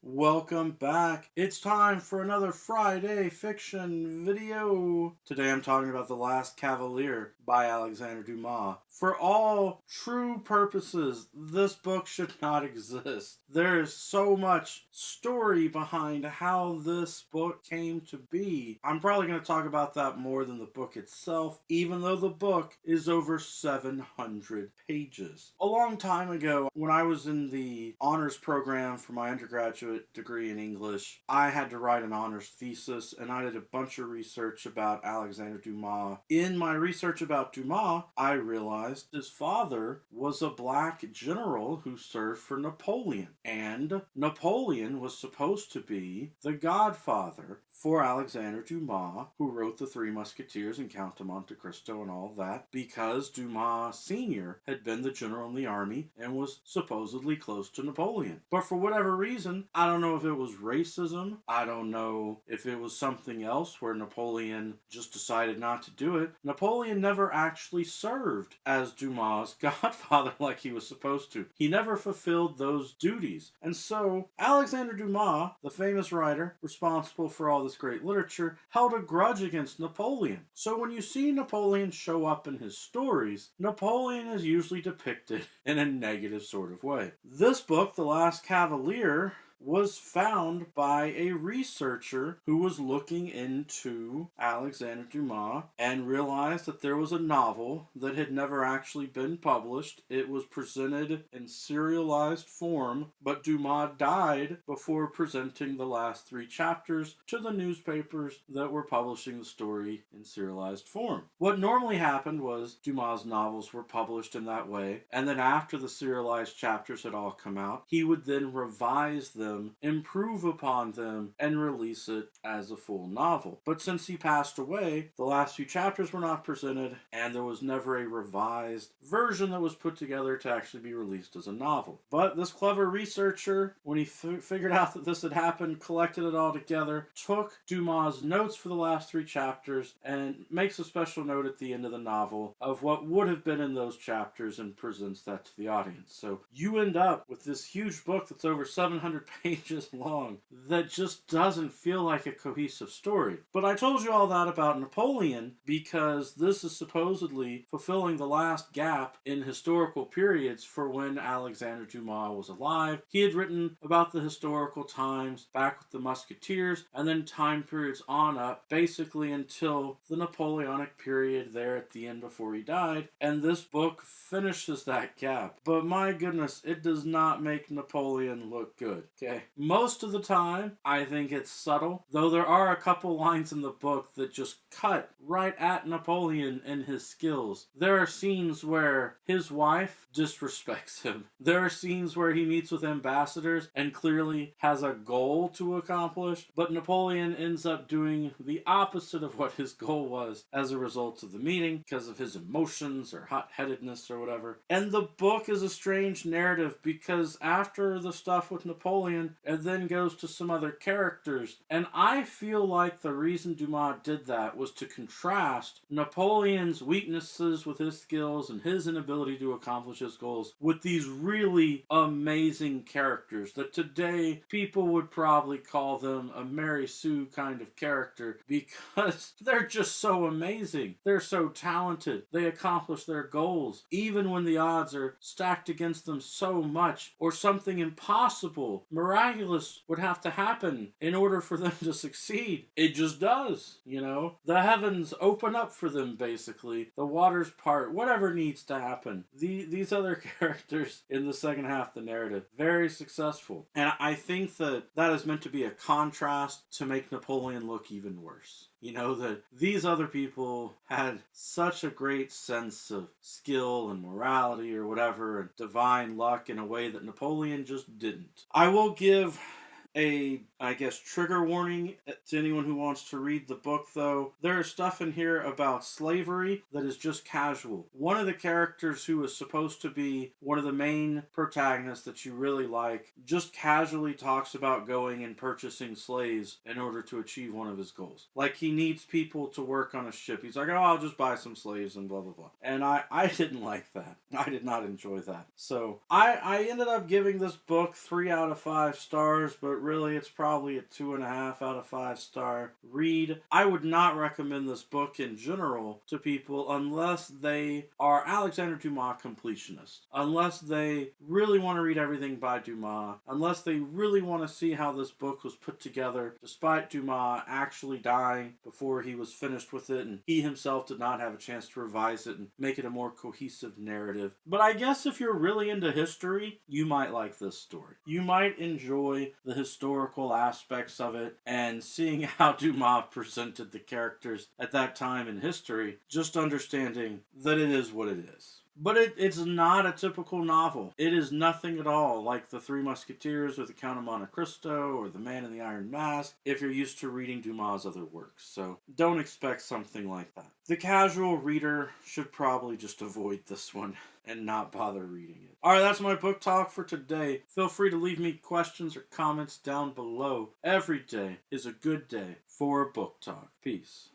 Welcome back. It's time for another Friday fiction video. Today I'm talking about The Last Cavalier by Alexandre Dumas. For all true purposes, this book should not exist. There is so much story behind how this book came to be. I'm probably going to talk about that more than the book itself, even though the book is over 700 pages. A long time ago, when I was in the honors program for my undergraduate degree in English, I had to write an honors thesis, and I did a bunch of research about Alexandre Dumas. In my research about Dumas, I realized his father was a black general who served for Napoleon, and Napoleon was supposed to be the godfather for Alexandre Dumas, who wrote The Three Musketeers and Count of Monte Cristo and all that, because Dumas Sr. had been the general in the army and was supposedly close to Napoleon. But for whatever reason, I don't know if it was racism, I don't know if it was something else where Napoleon just decided not to do it. Napoleon never actually served as Dumas' godfather like he was supposed to. He never fulfilled those duties. And so, Alexandre Dumas, the famous writer responsible for all this great literature, held a grudge against Napoleon. So when you see Napoleon show up in his stories, Napoleon is usually depicted in a negative sort of way. This book, The Last Cavalier, was found by a researcher who was looking into Alexandre Dumas and realized that there was a novel that had never actually been published. It was presented in serialized form, but Dumas died before presenting the last 3 chapters to the newspapers that were publishing the story in serialized form. What normally happened was Dumas' novels were published in that way, and then after the serialized chapters had all come out, he would then revise them, improve upon them, and release it as a full novel. But since he passed away, the last few chapters were not presented, and there was never a revised version that was put together to actually be released as a novel. But this clever researcher, when he figured out that this had happened, collected it all together, took Dumas' notes for the last 3 chapters, and makes a special note at the end of the novel of what would have been in those chapters and presents that to the audience. So you end up with this huge book that's over 700 pages long that just doesn't feel like a cohesive story. But I told you all that about Napoleon because this is supposedly fulfilling the last gap in historical periods for when Alexandre Dumas was alive. He had written about the historical times back with the Musketeers and then time periods on up, basically until the Napoleonic period there at the end before he died, and this book finishes that gap. But my goodness, it does not make Napoleon look good. Okay. Most of the time, I think it's subtle, though there are a couple lines in the book that just cut right at Napoleon and his skills. There are scenes where his wife disrespects him. There are scenes where he meets with ambassadors and clearly has a goal to accomplish, but Napoleon ends up doing the opposite of what his goal was as a result of the meeting because of his emotions or hot-headedness or whatever. And the book is a strange narrative because after the stuff with Napoleon, it then goes to some other characters. And I feel like the reason Dumas did that was to contrast Napoleon's weaknesses with his skills and his inability to accomplish his goals with these really amazing characters that today people would probably call them a Mary Sue kind of character because they're just so amazing. They're so talented. They accomplish their goals even when the odds are stacked against them so much, or something impossible, miraculous would have to happen in order for them to succeed. It just does, you know? The heavens open up for them, basically. The waters part, whatever needs to happen. These other characters in the second half of the narrative, very successful. And I think that is meant to be a contrast to make Napoleon look even worse. You know, that these other people had such a great sense of skill and morality or whatever, and divine luck in a way that Napoleon just didn't. I will give a, I guess, trigger warning to anyone who wants to read the book, though. There is stuff in here about slavery that is just casual. One of the characters who is supposed to be one of the main protagonists that you really like just casually talks about going and purchasing slaves in order to achieve one of his goals. Like, he needs people to work on a ship. He's like, oh, I'll just buy some slaves and blah, blah, blah. And I didn't like that. I did not enjoy that. So I ended up giving this book 3 out of 5 stars, but really, it's probably a 2.5 out of 5 star read. I would not recommend this book in general to people unless they are Alexandre Dumas completionists. Unless they really want to read everything by Dumas. Unless they really want to see how this book was put together, despite Dumas actually dying before he was finished with it, and he himself did not have a chance to revise it and make it a more cohesive narrative. But I guess if you're really into history, you might like this story. You might enjoy the historical aspects of it and seeing how Dumas presented the characters at that time in history, just understanding that it is what it is. But it's not a typical novel. It is nothing at all like The Three Musketeers or The Count of Monte Cristo or The Man in the Iron Mask if you're used to reading Dumas' other works. So don't expect something like that. The casual reader should probably just avoid this one and not bother reading it. Alright, that's my book talk for today. Feel free to leave me questions or comments down below. Every day is a good day for a book talk. Peace.